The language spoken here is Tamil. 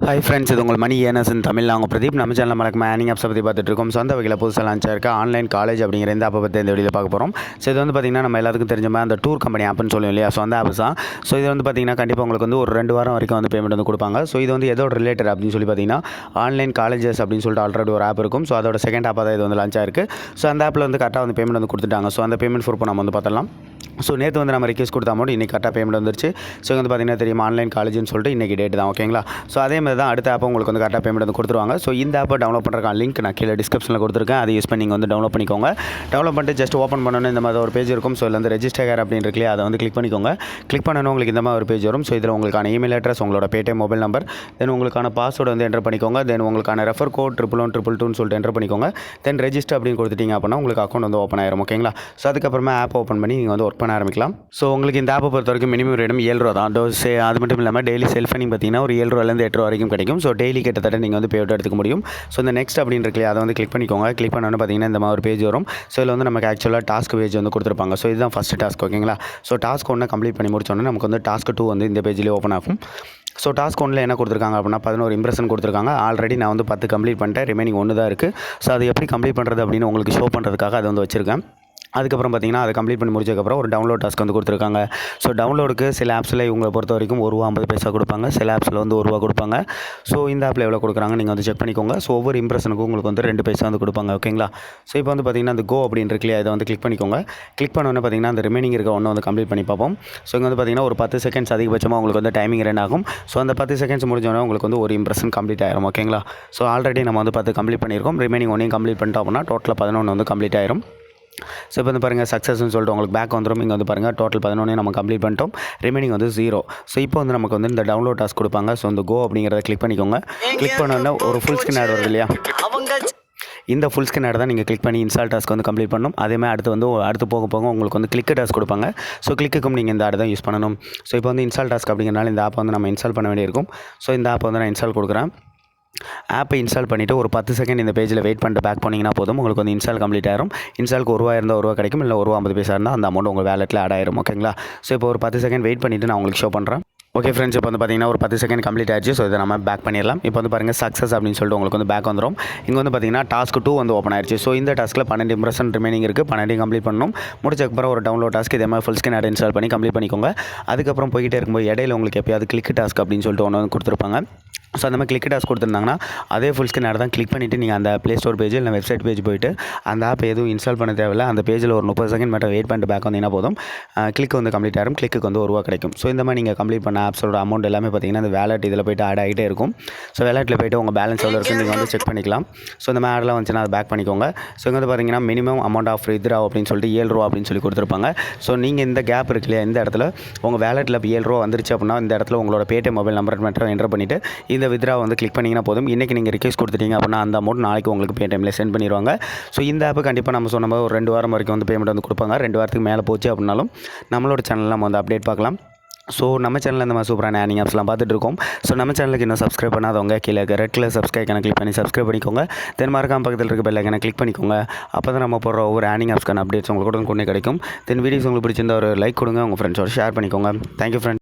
ஹாய் ஃப்ரெண்ட்ஸ், இது உங்கள் மணி ஏர்னர்ஸ் இன் தமிழ். அவங்க பிரதீப். நம்ம சேனல் மறக்காம ஏர்னிங் ஆப்ஸை பற்றி பார்த்துட்டு இருக்கோம். சொந்த வகையில் புதுசாக லான்ச் ஆயிருக்க ஆன்லைன் காலேஜ் அப்படிங்கிற இந்த ஆப்பை பற்றி இந்த வீடியோவில் பார்க்க போகிறோம். ஸோ இது வந்து பார்த்திங்கன்னா நம்ம எல்லாத்துக்கும் தெரிஞ்ச மாதிரி அந்த டூர் கம்பெனி ஆப்னு சொல்லுவோம் இல்லையா, ஸோ அந்த ஆப் தான். ஸோ இது வந்து பார்த்திங்கன்னா கண்டிப்பாக உங்களுக்கு வந்து ஒரு 2 வாரம் வரைக்கும் வந்து பேமெண்ட் வந்து கொடுப்பாங்க. ஸோ இது வந்து எதோட ரிலேட்டட் அப்படின்னு சொல்லி பார்த்தீங்கன்னா ஆன்லைன் காலேஜஸ் அப்படின்னு சொல்லிட்டு ஆல்ரெடி ஒரு ஆப் இருக்கும். ஸோ அதோட செகண்ட் ஆப்பாக தான் இது வந்து லான்ச் ஆயிருக்கு. ஸோ அந்த ஆப்பில் வந்து கரெக்டாக வந்து பேமெண்ட் வந்து கொடுத்துட்டாங்க. ஸோ அந்த பேமெண்ட் ப்ரூஃப் நம்ம வந்து பார்த்தலாம். ஸோ நேற்று வந்து நம்ம ரிக்வெஸ்ட் கொடுத்த அமௌண்ட் இன்றைக்கி கரெக்டாக பேமெண்ட் வந்துருச்சு. ஸோ வந்து பார்த்திங்கன்னா தெரியும் ஆன்லைன் காலேஜ்னு சொல்லிட்டு இன்றைக்கி டேட் தான். ஓகேங்களா? ஸோ அதே மாதிரி தான் அடுத்த ஆப்பை உங்களுக்கு வந்து கரெக்டாக பேமெண்ட் வந்து கொடுத்துருவாங்க. ஸோ இந்த ஆப்பை டவுன்லோட் பண்ணுறக்கான லிங்க் நான் கீழே டிஸ்கிரிப்ஷனில் கொடுத்துருக்கேன். அதை யூஸ் பண்ணி நீங்கள் வந்து டவுன்லோட் பண்ணிக்கோங்க. டவுன்லோட் பண்ணிட்டு ஜஸ்ட் ஓப்பன் பண்ணணும் இந்த மாதிரி ஒரு பேஜ் இருக்கும். ஸோ இதில் வந்து ரெஜிஸ்டர் அப்படின்னு இருக்குல்லையா, அதை வந்து கிளிக் பண்ணிக்கோங்க. கிளிக் பண்ணணும் உங்களுக்கு இந்த மாதிரி ஒரு பேஜ் வரும். ஸோ இதில் உங்களுக்கான இமெயில் அட்ரஸ், உங்களோட பேடிஎம் மொபைல் நம்பர், தென் உங்களுக்கான பாஸ்வேர்டு வந்து என்டர் பண்ணிக்கோங்க. தென் உங்களுக்கான ரெஃபர் கோட் 11122 சொல்லிட்டு என்டர் பண்ணிக்கோங்க. தென் ரெஜிஸ்டர் அப்படின்னு கொடுத்துட்டீங்க அப்படின்னா உங்களுக்கு அக்கௌண்ட் வந்து ஓப்பன் ஆயிரும். ஓகேங்களா? ஸோ அதுக்கப்புறமா ஆப் ஓப்பன் பண்ணி நீங்கள் வந்து ஒர்க் பண்ண ஆரம்பிக்கலாம். ஸோ உங்களுக்கு இந்த ஆப்பை பொறுத்த வரைக்கும் மினிமம் ரேட்டும் 7 ரூபா தான். அது மட்டும் இல்லாமல் டெய்லி செல்ஃப் ஃபண்டிங் பார்த்தீங்கன்னா ஒரு 7 ரூபாயிலேருந்து 8 ரூபா வரைக்கும் கிடைக்கும். ஸோ டெய்லி கிட்டத்தட்ட நீங்கள் வந்து பேவுட் எடுத்துக்க முடியும். ஸோ இந்த நெக்ஸ்ட் அப்படின்னு இருக்குல்லையா, அதை வந்து கிளிக் பண்ணிக்கோங்க. கிளிக் பண்ணோன்னு பார்த்தீங்கன்னா இந்த மாதிரி ஒரு பேஜ் வரும். ஸோ இதில் வந்து நமக்கு ஆக்சுவலாக டாஸ்க் பேஜ் வந்து கொடுத்துருப்பாங்க. ஸோ இதுதான் ஃபஸ்ட் டாஸ்க். ஓகேங்களா? ஸோ டாஸ்க் 1 கம்ப்ளீட் பண்ணி முடிச்சோன்னே நமக்கு வந்து டாஸ்க் 2 வந்து இந்த பேஜ்லேயே ஓப்பன் ஆகும். ஸோ டாஸ்க் 1 என்ன கொடுத்துருக்காங்க அப்படின்னா 11 இம்ப்ரெஷன் கொடுத்துருக்காங்க. ஆல்ரெடி நான் வந்து 10 கம்ப்ளீட் பண்ணிட்டேன். ரிமைனிங் 1 தான் இருக்குது. ஸோ அது எப்படி கம்ப்ளீட் பண்ணுறது அப்படின்னு உங்களுக்கு ஷோ பண்ணுறதுக்காக அதை வந்து வச்சுருக்கேன். அதுக்கப்புறம் பார்த்திங்கன்னா அதை கம்ப்ளீட் பண்ணி முடிச்சதுக்கப்புறம் ஒரு டவுன்லோட் டாஸ்க் வந்து கொடுத்துருக்காங்க. ஸோ டவுன்லோடுக்கு சில ஆப்ஸில் இவங்களை பொறுத்த வரைக்கும் ₹1.50 கொடுப்பாங்க. சில ஆப்ஸில் வந்து ₹1 கொடுப்பாங்க. ஸோ இந்த ஆப்பில் எவ்வளோ கொடுக்குறாங்க நீங்கள் வந்து செக் பண்ணிக்கோங்க. ஸோ ஒவ்வொரு இம்ப்ரெஷனுக்கும் உங்களுக்கு வந்து 2 பைசா வந்து கொடுப்பாங்க. ஓகேங்களா? ஸோ இப்போ வந்து பார்த்திங்கன்னா அந்த கோ அப்படின்னு இருக்குல்லையா, இதை வந்து கிளிக் பண்ணிக்கோங்க. கிளிக் பண்ணோன்னே பார்த்திங்கன்னா அந்த ரிமைனிங் இருக்க ஒன்று வந்து கம்ப்ளீட் பண்ணி பார்ப்போம். ஸோ இங்கே வந்து பார்த்திங்கன்னா ஒரு 10 செகண்ட்ஸ் அதிகபட்சமாக உங்களுக்கு வந்து டைமிங் ரன் ஆகும். ஸோ அந்த 10 செகண்ட்ஸ் முடிஞ்சோடனே உங்களுக்கு வந்து ஒரு இம்ப்ரெஷன் கம்ப்ளீட் ஆயிரும். ஓகேங்களா? ஸோ ஆல்ரெடி நம்ம வந்து 10 கம்ப்ளீட் பண்ணியிருக்கோம். ரிமைனிங் 1 கம்ப்ளீட் பண்ணிட்டோம் அப்படின்னா டோட்டலாக 11 வந்து கம்ப்ளீட் ஆயிரும். ஸோ இப்போ வந்து பாருங்கள் சக்ஸஸ்ன்னு சொல்லிட்டு உங்களுக்கு பேக் வந்துடும். இங்கே வந்து பாருங்கள் டோட்டல் 11 நம்ம கம்ப்ளீட் பண்ணிட்டோம். ரிமைனிங் வந்து 0. ஸோ இப்போ வந்து நமக்கு வந்து இந்த டவுன்லோட் டாஸ்க் கொடுப்பாங்க. ஸோ இந்த கோ அப்படிங்கிறத கிளிக் பண்ணிக்கோங்க. கிளிக் பண்ணோன்னா ஒரு ஃபுல் ஸ்க்ரீன் ஆட் வருது இல்லையா, இந்த ஃபுல் ஸ்க்ரீன் ஆட் தான் நீங்கள் கிளிக் பண்ணி இன்ஸ்டால் டாஸ்க் வந்து கம்ப்ளீட் பண்ணணும். அதேமாதிரி அடுத்து போக உங்களுக்கு வந்து கிளிக் டாஸ்க் கொடுப்பாங்க. ஸோ கிளிக்குக்கும் நீங்கள் இந்த ஆட் தான் யூஸ் பண்ணணும். ஸோ இப்போ வந்து இன்ஸ்டால் டாஸ்க் அப்படிங்கிறனால இந்த ஆப் வந்து நம்ம இன்ஸ்டால் பண்ண வேண்டியிருக்கும். ஸோ இந்த ஆப் வந்து நான் இன்ஸ்டால் கொடுக்குறேன். ஆப்பை இன்ஸ்டால் பண்ணிவிட்டு ஒரு 10 செகண்ட் இந்த பேஜில் வெயிட் பண்ணிட்டு பேக் பண்ணிங்கன்னா போதும். உங்களுக்கு வந்து இன்ஸ்டால் கம்ப்ளீட் ஆயிரும். இன்ஸ்டாலுக்கு ₹1 இருந்தால் ₹1 கிடைக்கும், இல்லை ₹1.50 இருந்தால் அந்த அமௌண்ட் உங்கள் வேலெட்டில் ஆட் ஆயிரும். ஓகேங்களா? ஸோ இப்போ ஒரு 10 செகண்ட் வெயிட் பண்ணிவிட்டு நான் உங்களுக்கு ஷோ பண்ணுறேன். ஓகே ஃப்ரெண்ட்ஸ், இப்போ வந்து பார்த்தீங்கன்னா ஒரு 10 செகண்ட் கம்ப்ளீட் ஆயிடுச்சு. ஸோ இதை நம்ம பேக் பண்ணிடலாம். இப்போ வந்து பாருங்கள் சக்ஸஸ் அப்படின்னு சொல்லிட்டு உங்களுக்கு வந்து பேக் வந்துடும். இங்கே வந்து பார்த்தீங்கன்னா டாஸ்க் 2 வந்து ஓப்பன் ஆயிடுச்சு. ஸோ இந்த டாஸ்க்கில் 12 இம்ப்ரெஷன் ரிமைனிங் இருக்குது. 12 கம்ப்ளீட் பண்ணணும். முடிச்சக்கப்புறம் ஒரு டவுன்லோட் டாஸ்க் இதே மாதிரி ஃபுல் ஸ்க்ரீன் ஆட் இன்ஸ்டால் பண்ணி கம்ப்ளீட் பண்ணிக்கோங்க. அதுக்கப்புறம் போய்கிட்டே இருக்கும்போது இடையில உங்களுக்கு எப்பயாவது கிளிக் டாஸ்க் அப்படின்னு சொல்லிட்டு ஒன்று வந்து கொடுத்துருப்பாங்க. ஸோ அந்த மாதிரி கிளிக் டாஸ்க் கொடுத்துருந்தாங்கன்னா அதே ஃபுல் ஸ்க்ரீன் ஆட் தான் கிளிக் பண்ணிவிட்டு நீங்கள் அந்த ப்ளே ஸ்டோர் பேஜ் இல்லை வெப்சைட் பேஜ் போய்ட்டு அந்த ஆப் எதுவும் இன்ஸ்டால் பண்ண தேவையில்லை. அந்த பேஜில் ஒரு 30 செகண்ட் மட்டும் வெயிட் பண்ணிட்டு பேக் வந்தீங்கன்னா போதும். கிளிக் வந்து கம்ப்ளீட் ஆகிடும். கிளிக்கு வந்து ₹1 கிடைக்கும். ஸோ இந்த மாதிரி நீங்கள் கம்ப்ளீட் பண்ண ஆப்ஸோட அமௌண்ட் எல்லாமே பார்த்தீங்கன்னா அந்த வேலட் இதில் போய்ட்டு ஆட் ஆகிட்டே இருக்கும். ஸோ வேலட்டில் போய்ட்டு உங்கள் பேலன்ஸ் எவ்வளோ இருக்குன்னு நீங்கள் வந்து செக் பண்ணிக்கலாம். ஸோ இந்த மாதிரி ஆடெலாம் வந்துச்சுன்னா அதை பேக் பண்ணிக்கோங்க. ஸோ இங்கே வந்து பார்த்தீங்கன்னா மினிமம் அமௌண்ட் ஆஃப் வித்ரா அப்படின்னு சொல்லிட்டு ₹7 அப்படின்னு சொல்லி கொடுத்துருப்பாங்க. ஸோ நீங்கள் இந்த கேப் இருக்கு இல்லையா, இந்த இடத்துல உங்கள் வேலட்டில் ₹7 வந்துருச்சு அப்படின்னா இந்த இடத்துல உங்களோட பேடிஎம் மொபைல் நம்பர் மட்டும் என்டர் பண்ணிவிட்டு இந்த வித்ரா வந்து கிளிக் பண்ணிங்கன்னா போதும். இன்றைக்கி நீங்கள் ரிக்வெஸ்ட் கொடுத்துட்டீங்க அப்படின்னா அந்த அமௌண்ட் நாளைக்கு உங்களுக்கு பேடிஎம்ல சென்ட் பண்ணிடுவாங்க. ஸோ இந்த ஆப்பு கண்டிப்பாக நம்ம சொன்ன மாதிரி ஒரு 2 வாரம் வரைக்கும் வந்து பேமெண்ட் வந்து கொடுப்பாங்க. 2 வாரத்துக்கு மேலே போச்சு அப்படின்னாலும் நம்மளோட சேனலில் நம்ம வந்து அப்டேட் பார்க்கலாம். ஸோ நம்ம சேனலில் இந்த மாதிரி சூப்பரான ஏர்னிங் ஆப்ஸ்லாம் பார்த்துட்டு இருக்கோம். ஸோ நம்ம சேனலுக்கு இன்னும் சப்ஸ்கிரைப் பண்ணாதவங்க கீழே ரெட் கலர் சப்ஸ்கிரைப் கிளிக் பண்ணி சப்ஸ்கிரைப் பண்ணிக்கோங்க. தென் மறக்காம பக்கத்தில் இருக்க பெல் ஐக்கானை கிளிக் பண்ணிக்கோங்க. அப்போ தான் நம்ம போடுற ஒவ்வொரு ஏர்னிங் ஆப்ஸ்க்கான அப்டேட்ஸ் உங்களுக்கு கொண்டு கிடைக்கும். தென் வீடியோஸ் உங்களுக்கு பிடிச்சிருந்தா ஒரு லைக் கொடுங்க, உங்கள் ஃப்ரெண்ட்ஸோட ஷேர் பண்ணிக்கோங்க. Thank you friends.